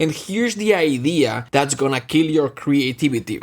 And here's the idea that's gonna kill your creativity.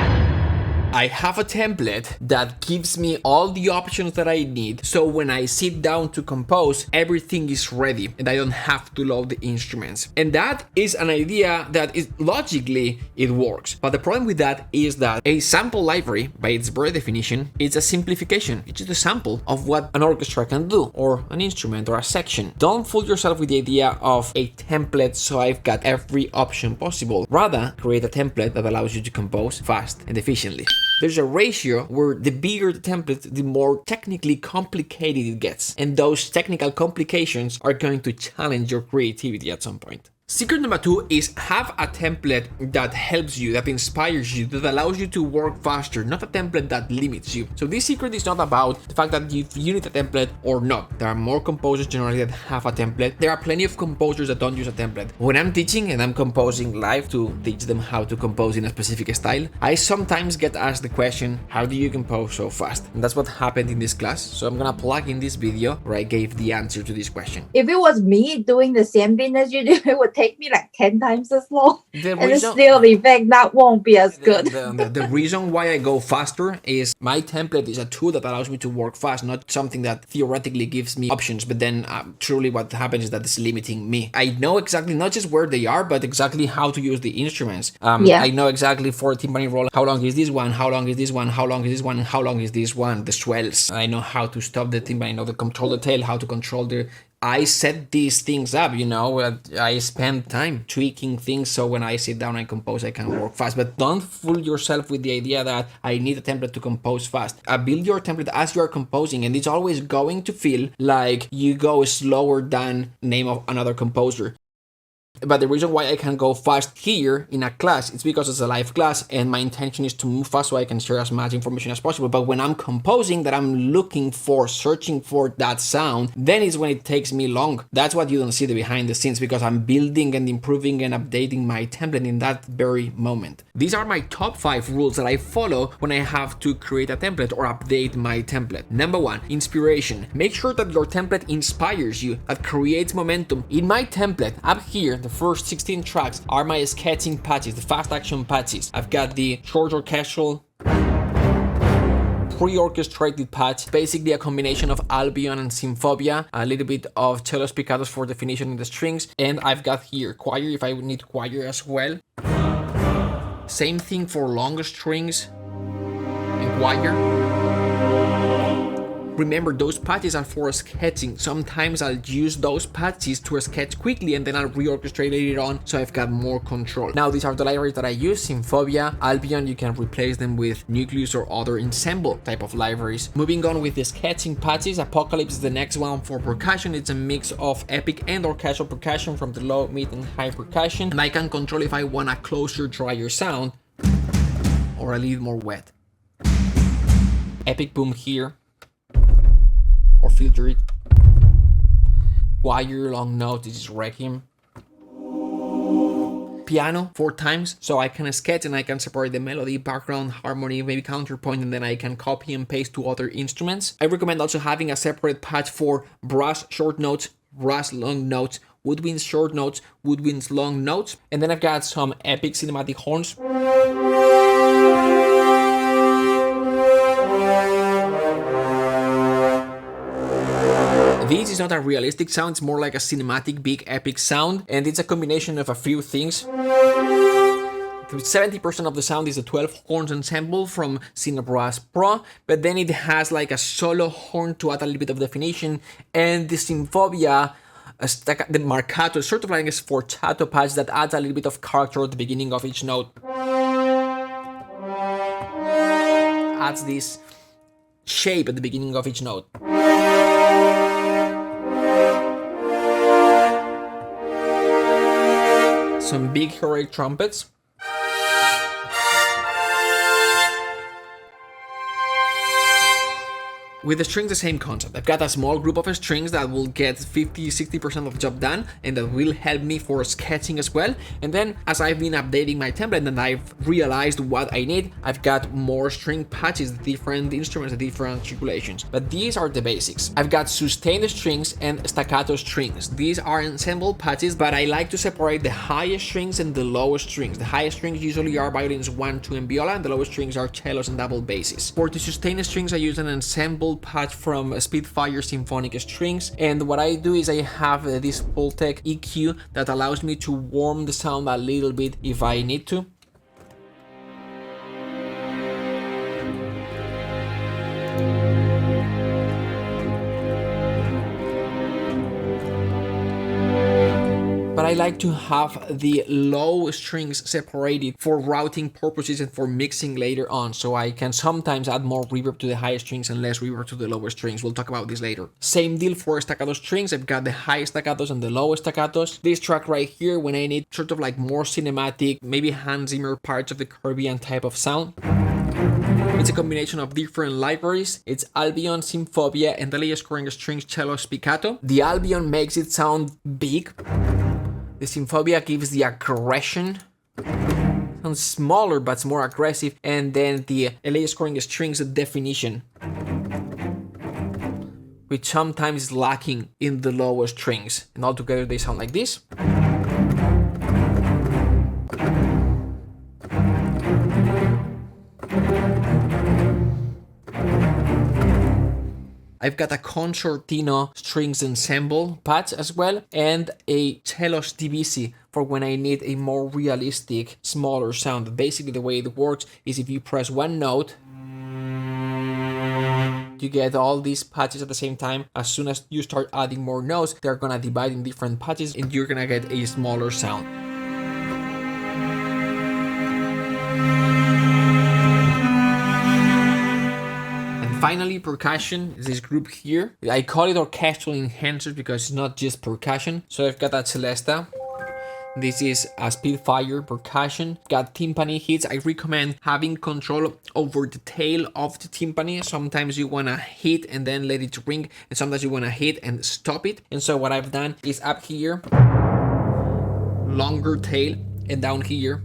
I have a template that gives me all the options that I need, so when I sit down to compose, everything is ready and I don't have to load the instruments. And that is an idea that is logically it works. But the problem with that is that a sample library, by its very definition, is a simplification. It's just a sample of what an orchestra can do, or an instrument, or a section. Don't fool yourself with the idea of a template so I've got every option possible. Rather, create a template that allows you to compose fast and efficiently. There's a ratio where the bigger the template, the more technically complicated it gets. And those technical complications are going to challenge your creativity at some point. Secret number 2 is have a template that helps you, that inspires you, that allows you to work faster, not a template that limits you. So this secret is not about the fact that if you need a template or not. There are more composers generally that have a template. There are plenty of composers that don't use a template. When I'm teaching and I'm composing live to teach them how to compose in a specific style, I sometimes get asked the question, how do you compose so fast? And that's what happened in this class. So I'm gonna plug in this video where I gave the answer to this question. If it was me doing the same thing as you do, it would take me like 10 times as long. And still the effect that won't be as good. The reason why I go faster is my template is a tool that allows me to work fast, not something that theoretically gives me options, but then truly what happens is that it's limiting me. I know exactly not just where they are, but exactly how to use the instruments. I know exactly for a timpani roll, how long is this one, how long is this one, how long is this one, and how long is this one, the swells. I know how to stop the timpani, I know to control the tail, how to control the... I set these things up, you know, I spend time tweaking things so when I sit down and compose, I can work fast. But don't fool yourself with the idea that I need a template to compose fast. Build your template as you are composing, and it's always going to feel like you go slower than name of another composer. But the reason why I can go fast here in a class is because it's a live class and my intention is to move fast so I can share as much information as possible. But when I'm composing, that I'm looking for, searching for that sound, then is when it takes me long. That's what you don't see the behind the scenes, because I'm building and improving and updating my template in that very moment. These are my top 5 rules that I follow when I have to create a template or update my template. Number 1, inspiration. Make sure that your template inspires you, that creates momentum. In my template, up here, the first 16 tracks are my sketching patches, the fast action patches. I've got the short orchestral, pre-orchestrated patch, basically a combination of Albion and Symphobia, a little bit of cello spiccatos for definition in the strings, and I've got here choir if I would need choir as well. Same thing for long strings and choir. Remember, those patches are for sketching. Sometimes I'll use those patches to sketch quickly and then I'll reorchestrate later on so I've got more control. Now, these are the libraries that I use: Symphobia, Albion. You can replace them with Nucleus or other ensemble type of libraries. Moving on with the sketching patches, Apocalypse is the next one for percussion. It's a mix of epic and orchestral percussion from the low, mid, and high percussion. And I can control if I want a closer, drier sound or a little more wet. Epic boom here, or filter it. Choir, long note, this is Requiem. Piano 4 times, so I can sketch and I can separate the melody, background, harmony, maybe counterpoint, and then I can copy and paste to other instruments. I recommend also having a separate patch for brass short notes, brass long notes, woodwinds short notes, woodwinds long notes, and then I've got some epic cinematic horns. This is not a realistic sound, it's more like a cinematic, big, epic sound, and it's a combination of a few things. 70% of the sound is a 12 horns ensemble from Cinebrass Pro, but then it has like a solo horn to add a little bit of definition, and the Symphobia, the marcato, sort of like a sforzato patch that adds a little bit of character at the beginning of each note. Adds this shape at the beginning of each note. Some big heroic trumpets. With the strings, the same concept. I've got a small group of strings that will get 50-60% of the job done, and that will help me for sketching as well. And then as I've been updating my template and I've realized what I need, I've got more string patches, the different instruments, the different articulations. But these are the basics. I've got sustained strings and staccato strings. These are ensemble patches, but I like to separate the highest strings and the lowest strings. The highest strings usually are violins 1, 2, and viola, and the lowest strings are cellos and double basses. For the sustained strings, I use an ensemble patch from Spitfire Symphonic Strings, and what I do is I have this Pultec EQ that allows me to warm the sound a little bit if I need to. But I like to have the low strings separated for routing purposes and for mixing later on, so I can sometimes add more reverb to the high strings and less reverb to the lower strings. We'll talk about this later. Same deal for staccato strings. I've got the high staccatos and the low staccatos. This track right here, when I need sort of like more cinematic, maybe Hans Zimmer parts of the Caribbean type of sound, it's a combination of different libraries. It's Albion, Symphobia, and the latest scoring strings cello spiccato. The Albion makes it sound big. The Symphobia gives the aggression. Sounds smaller, but it's more aggressive. And then the LA scoring strings definition, which sometimes is lacking in the lower strings. And altogether they sound like this. I've got a concertino strings ensemble patch as well, and a cellos divisi for when I need a more realistic, smaller sound. Basically the way it works is if you press one note, you get all these patches at the same time. As soon as you start adding more notes, they're gonna divide in different patches and you're gonna get a smaller sound. Finally, percussion is this group here. I call it orchestral enhancers because it's not just percussion. So I've got a Celesta. This is a Spitfire percussion. Got timpani hits. I recommend having control over the tail of the timpani. Sometimes you want to hit and then let it ring, and sometimes you want to hit and stop it. And so what I've done is up here, longer tail, and down here,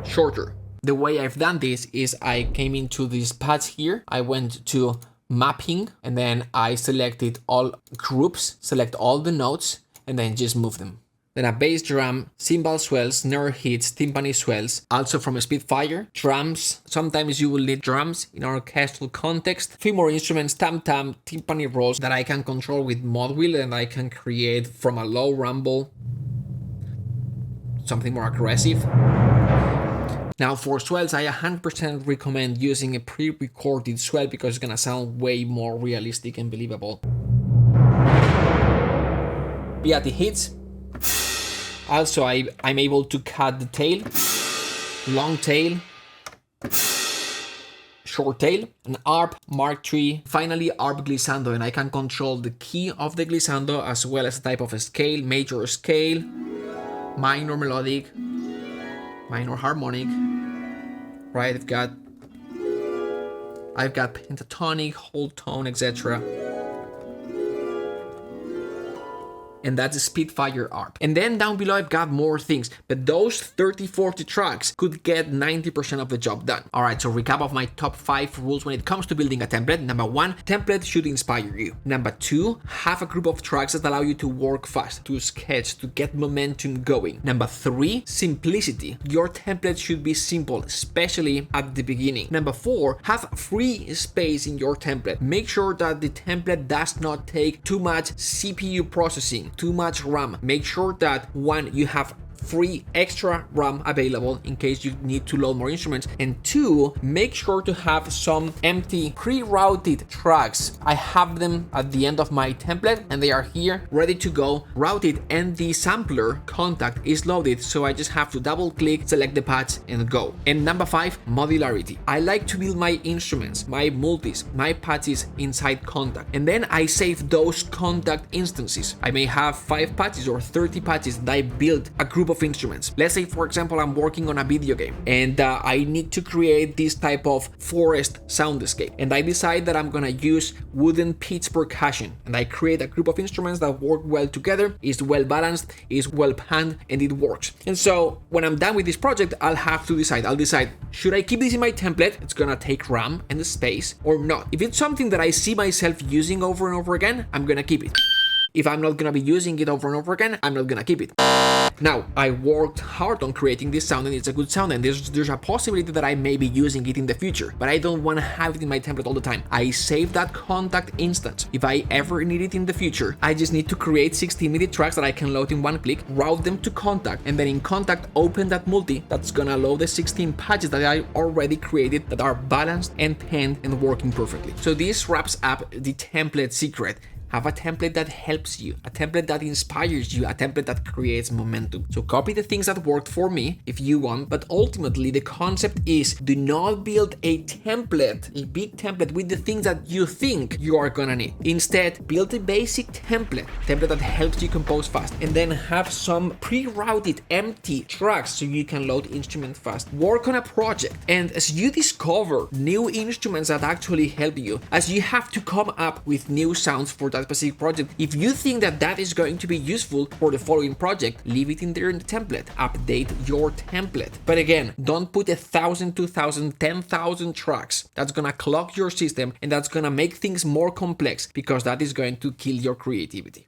shorter. The way I've done this is I came into this patch here, I went to mapping, and then I selected all groups, select all the notes, and then just move them. Then a bass drum, cymbal swells, snare hits, timpani swells, also from a Spitfire, drums. Sometimes you will need drums in an orchestral context. 3 more instruments, tam-tam, timpani rolls that I can control with mod wheel, and I can create from a low rumble, something more aggressive. Now for swells, I 100% recommend using a pre-recorded swell because it's gonna sound way more realistic and believable. Via the hits, also I'm able to cut the tail, long tail, short tail, an ARP Mark III, finally ARP glissando, and I can control the key of the glissando as well as the type of a scale, major scale, minor melodic, minor harmonic, right? I've got pentatonic, whole tone, etc. And that's a Spitfire ARP. And then down below I've got more things, but those 30-40 tracks could get 90% of the job done. Alright, so recap of my top 5 rules when it comes to building a template. Number 1, template should inspire you. Number 2, have a group of tracks that allow you to work fast, to sketch, to get momentum going. Number 3, simplicity. Your template should be simple, especially at the beginning. Number 4, have free space in your template. Make sure that the template does not take too much CPU processing, too much RAM. Make sure that 1, you have free extra RAM available in case you need to load more instruments, and 2, make sure to have some empty pre-routed tracks. I have them at the end of my template and they are here ready to go, routed, and the sampler contact is loaded, so I just have to double click, select the patch and go. And number 5, modularity. I like to build my instruments, my multis, my patches inside Contact, and then I save those Contact instances. I may have 5 patches or 30 patches that I built a group of of instruments. Let's say, for example, I'm working on a video game and I need to create this type of forest soundscape, and I decide that I'm gonna use wooden pitch percussion, and I create a group of instruments that work well together, is well balanced, is well panned, and it works. And so when I'm done with this project, I'll decide, should I keep this in my template? It's gonna take RAM and space, or not. If it's something that I see myself using over and over again, I'm gonna keep it. If I'm not gonna be using it over and over again, I'm not gonna keep it. Now, I worked hard on creating this sound and it's a good sound, and there's a possibility that I may be using it in the future, but I don't want to have it in my template all the time. I save that contact instance. If I ever need it in the future, I just need to create 16-minute tracks that I can load in one click, route them to contact, and then in contact open that multi that's gonna load the 16 patches that I already created that are balanced and penned and working perfectly. So this wraps up the template secret. Have a template that helps you, a template that inspires you, a template that creates momentum. So copy the things that worked for me if you want, but ultimately the concept is do not build a template, a big template with the things that you think you are gonna need. Instead, build a basic template that helps you compose fast, and then have some pre-routed empty tracks so you can load instruments fast. Work on a project, and as you discover new instruments that actually help you, as you have to come up with new sounds for that specific project, if you think that that is going to be useful for the following project, leave it in there in the template. Update your template. But again, don't put 1,000, 2,000, 10,000 tracks. That's gonna clog your system and that's gonna make things more complex, because that is going to kill your creativity.